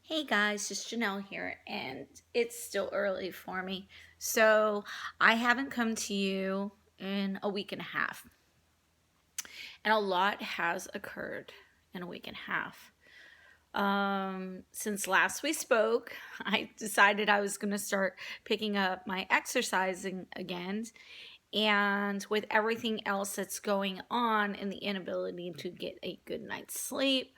Hey guys, it's Jennel here, and it's still early for me. So I haven't come to you in a week and a half, and a lot has occurred in a week and a half. Since last we spoke, I decided I was going to start picking up my exercising again, and with everything else that's going on and the inability to get a good night's sleep,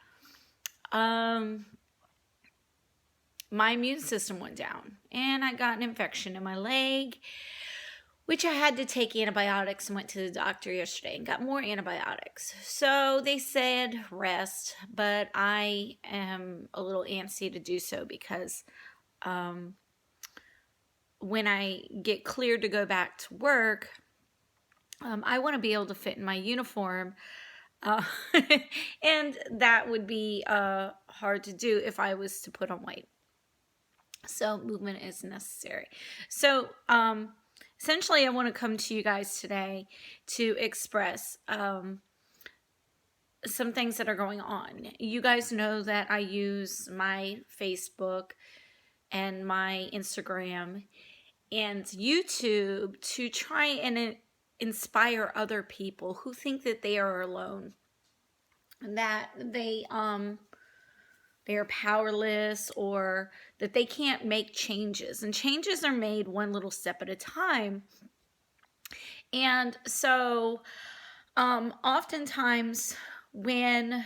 my immune system went down and I got an infection in my leg, which I had to take antibiotics and went to the doctor yesterday and got more antibiotics. So they said rest, but I am a little antsy to do so because when I get cleared to go back to work, I want to be able to fit in my uniform. And that would be hard to do if I was to put on weight. So movement is necessary. So essentially, I want to come to you guys today to express some things that are going on. You guys know that I use my Facebook and my Instagram and YouTube to try and inspire other people who think that they are alone, that they are powerless, or that they can't make changes. And changes are made one little step at a time. And so oftentimes when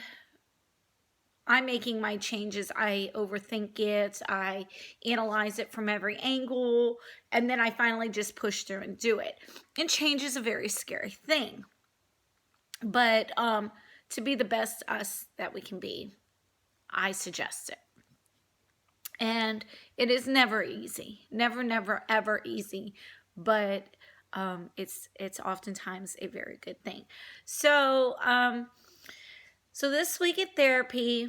I'm making my changes, I overthink it, I analyze it from every angle, and then I finally just push through and do it. And change is a very scary thing. But to be the best us that we can be, I suggest it. And it is never easy. Never, ever easy. But it's oftentimes a very good thing. So this week at therapy,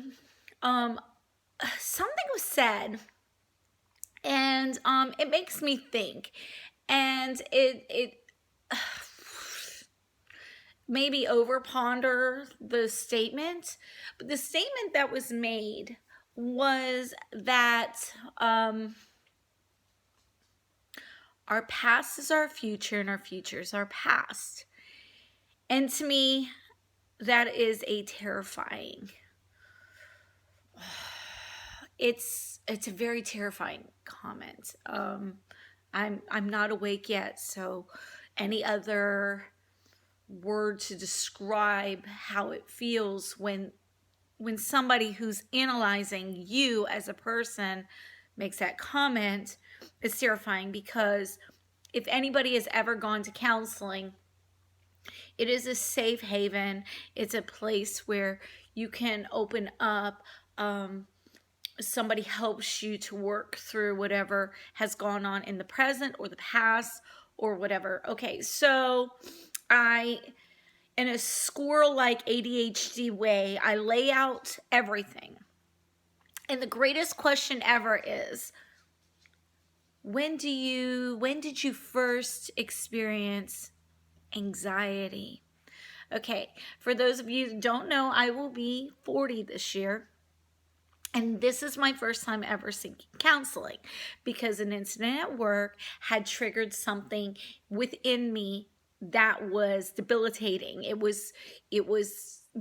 something was said, and it makes me think. And it maybe over ponder the statement, but the statement that was made was that our past is our future and our future is our past. And to me, that is a terrifying, it's a very terrifying comment. I'm not awake yet, so any other word to describe how it feels when somebody who's analyzing you as a person makes that comment is terrifying. Because if anybody has ever gone to counseling, it is a safe haven. It's a place where you can open up. Somebody helps you to work through whatever has gone on in the present or the past or whatever. Okay, so in a squirrel-like ADHD way, I lay out everything. And the greatest question ever is, when did you first experience anxiety? Okay, for those of you who don't know, I will be 40 this year. And this is my first time ever seeking counseling because an incident at work had triggered something within me that was debilitating. It was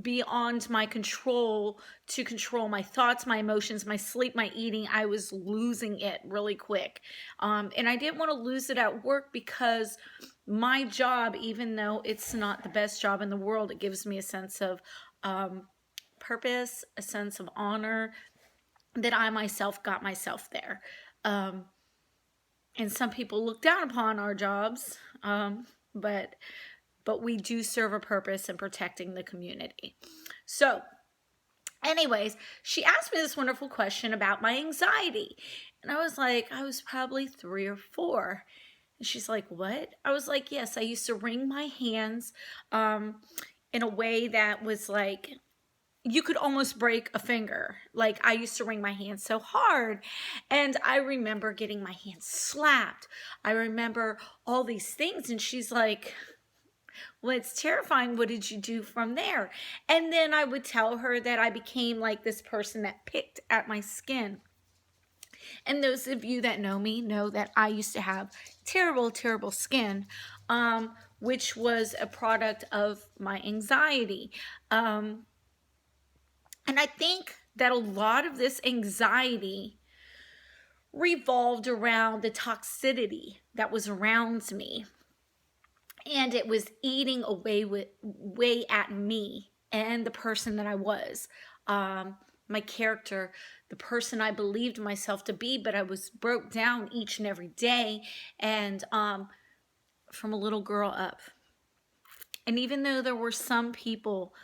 beyond my control to control my thoughts, my emotions, my sleep, my eating. I was losing it really quick. And I didn't want to lose it at work because my job, even though it's not the best job in the world, it gives me a sense of purpose, a sense of honor, that I myself got myself there. And some people look down upon our jobs, but we do serve a purpose in protecting the community. So anyways, she asked me this wonderful question about my anxiety. And I was like, I was probably 3 or 4. And she's like, what? I was like, yes, I used to wring my hands in a way that was like, you could almost break a finger. Like, I used to wring my hands so hard. And I remember getting my hands slapped. I remember all these things. And she's like, well, it's terrifying. What did you do from there? And then I would tell her that I became like this person that picked at my skin. And those of you that know me know that I used to have terrible, terrible skin, which was a product of my anxiety. And I think that a lot of this anxiety revolved around the toxicity that was around me. And it was eating away at me and the person that I was. My character, the person I believed myself to be, but I was broke down each and every day, and from a little girl up. And even though there were some people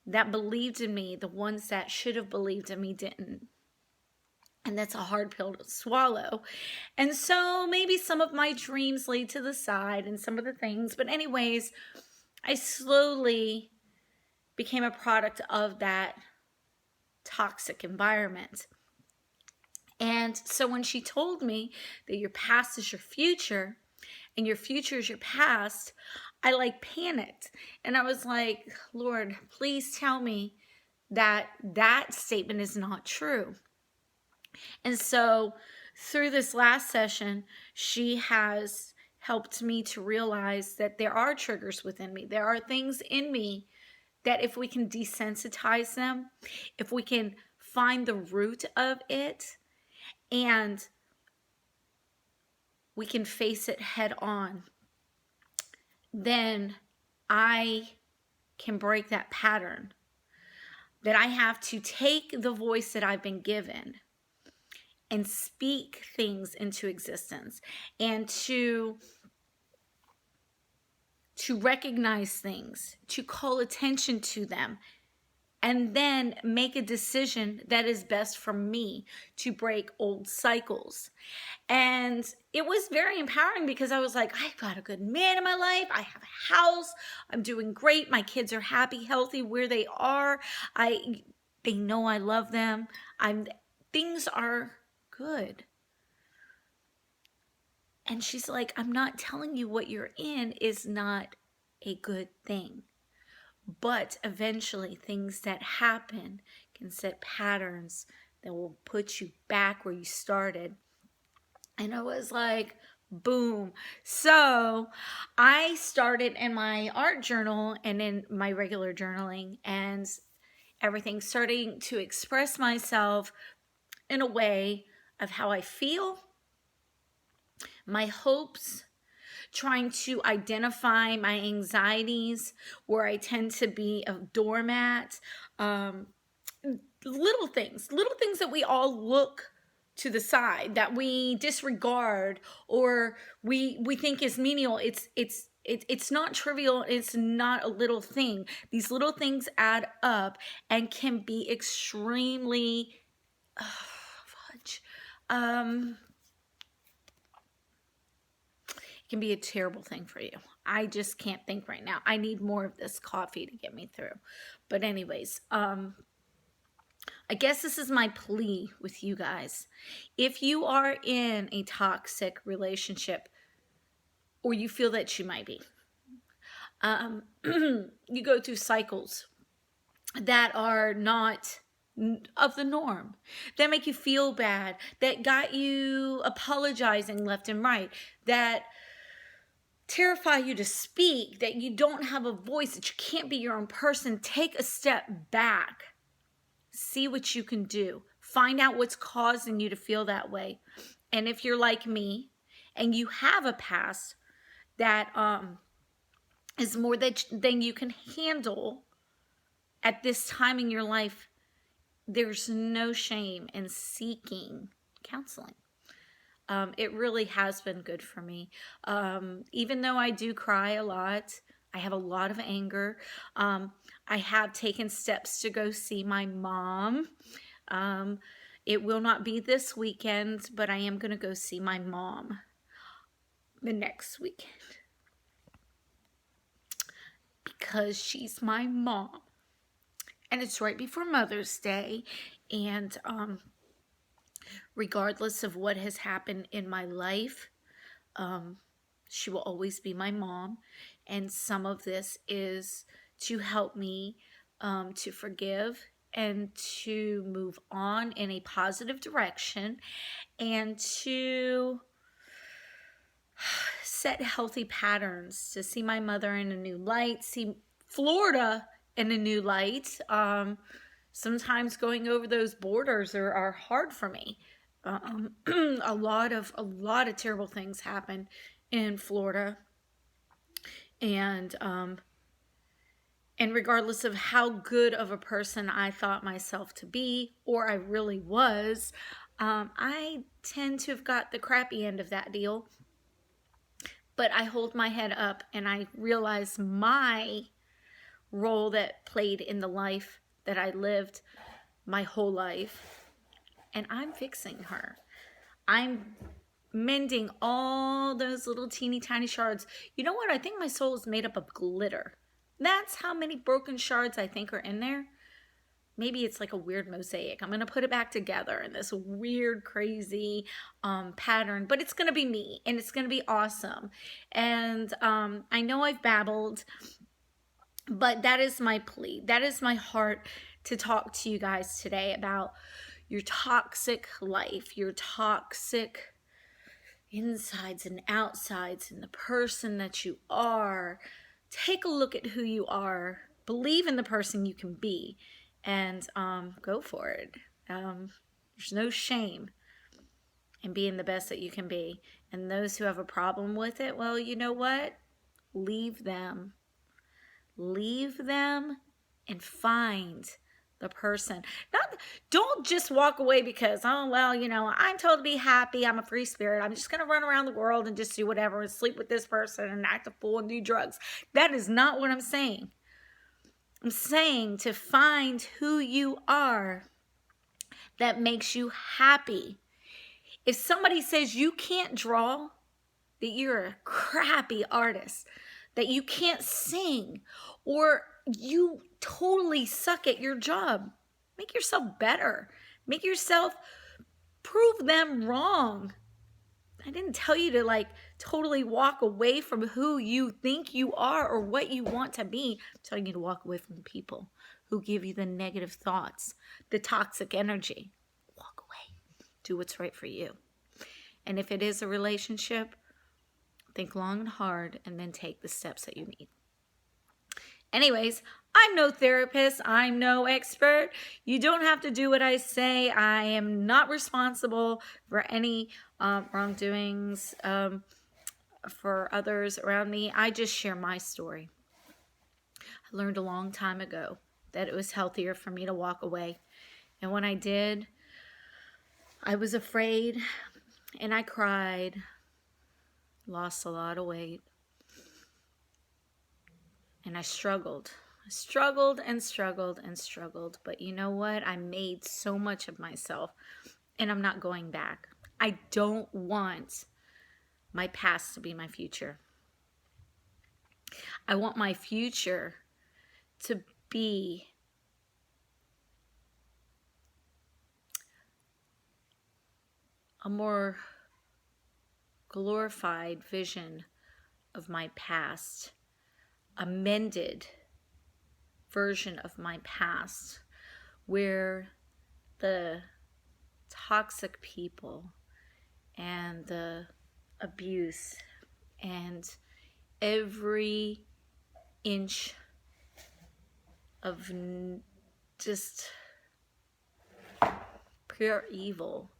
that believed in me, the ones that should have believed in me didn't. And that's a hard pill to swallow. And so maybe some of my dreams laid to the side and some of the things. But anyways, I slowly became a product of that toxic environment. And so when she told me that your past is your future and your future is your past, I like panicked. And I was like, Lord, please tell me that that statement is not true. And so through this last session, she has helped me to realize that there are triggers within me. There are things in me that if we can desensitize them, if we can find the root of it, and we can face it head on, then I can break that pattern. That I have to take the voice that I've been given and speak things into existence, and to recognize things, to call attention to them, and then make a decision that is best for me to break old cycles. And it was very empowering because I was like, I've got a good man in my life. I have a house. I'm doing great. My kids are happy, healthy where they are. They know I love them. Things are good. And she's like, I'm not telling you what you're in is not a good thing. But eventually things that happen can set patterns that will put you back where you started. And I was like, boom. So I started in my art journal and in my regular journaling, and everything starting to express myself in a way of how I feel, my hopes, trying to identify my anxieties where I tend to be a doormat, little things that we all look to the side, that we disregard, or we think is menial. It's not trivial. It's not a little thing. These little things add up and can be extremely can be a terrible thing for you. I just can't think right now. I need more of this coffee to get me through. But anyways, I guess this is my plea with you guys. If you are in a toxic relationship, or you feel that you might be, you go through cycles that are not of the norm, that make you feel bad, that got you apologizing left and right, that terrify you to speak, that you don't have a voice, that you can't be your own person. Take a step back. See what you can do. Find out what's causing you to feel that way. And if you're like me and you have a past that is more than you can handle at this time in your life, there's no shame in seeking counseling. It really has been good for me. Even though I do cry a lot, I have a lot of anger. I have taken steps to go see my mom. It will not be this weekend, but I am going to go see my mom the next weekend. Because she's my mom. And it's right before Mother's Day. And regardless of what has happened in my life, she will always be my mom. And some of this is to help me to forgive and to move on in a positive direction and to set healthy patterns, to see my mother in a new light, see Florida in a new light. Sometimes going over those borders are hard for me. A lot of terrible things happen in Florida, and regardless of how good of a person I thought myself to be, or I really was, I tend to have got the crappy end of that deal. But I hold my head up and I realize my role that played in the life that I lived my whole life. And I'm fixing her. I'm mending all those little teeny tiny shards. You know what? I think my soul is made up of glitter. That's how many broken shards I think are in there. Maybe it's like a weird mosaic. I'm going to put it back together in this weird, crazy pattern. But it's going to be me. And it's going to be awesome. And I know I've babbled. But that is my plea. That is my heart to talk to you guys today about your toxic life. Your toxic insides and outsides. And the person that you are. Take a look at who you are. Believe in the person you can be. And go for it. There's no shame in being the best that you can be. And those who have a problem with it, well, you know what? Leave them. Leave them and find the person. Don't just walk away because, oh, well, you know, I'm told to be happy. I'm a free spirit. I'm just going to run around the world and just do whatever and sleep with this person and act a fool and do drugs. That is not what I'm saying. I'm saying to find who you are that makes you happy. If somebody says you can't draw, that you're a crappy artist, that you can't sing, or you totally suck at your job, make yourself better. Make yourself prove them wrong. I didn't tell you to like totally walk away from who you think you are or what you want to be. I'm telling you to walk away from the people who give you the negative thoughts, the toxic energy. Walk away. Do what's right for you. And if it is a relationship, think long and hard and then take the steps that you need. Anyways, I'm no therapist. I'm no expert. You don't have to do what I say. I am not responsible for any wrongdoings for others around me. I just share my story. I learned a long time ago that it was healthier for me to walk away. And when I did, I was afraid and I cried, lost a lot of weight. And I struggled. I struggled and struggled and struggled. But you know what? I made so much of myself. And I'm not going back. I don't want my past to be my future. I want my future to be a more glorified vision of my past. Amended version of my past where the toxic people and the abuse and every inch of just pure evil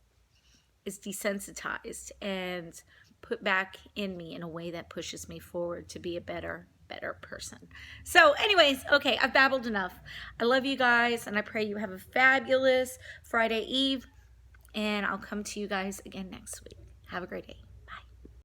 is desensitized and put back in me in a way that pushes me forward to be a better person. So anyways, okay, I've babbled enough. I love you guys, and I pray you have a fabulous Friday Eve, and I'll come to you guys again next week. Have a great day.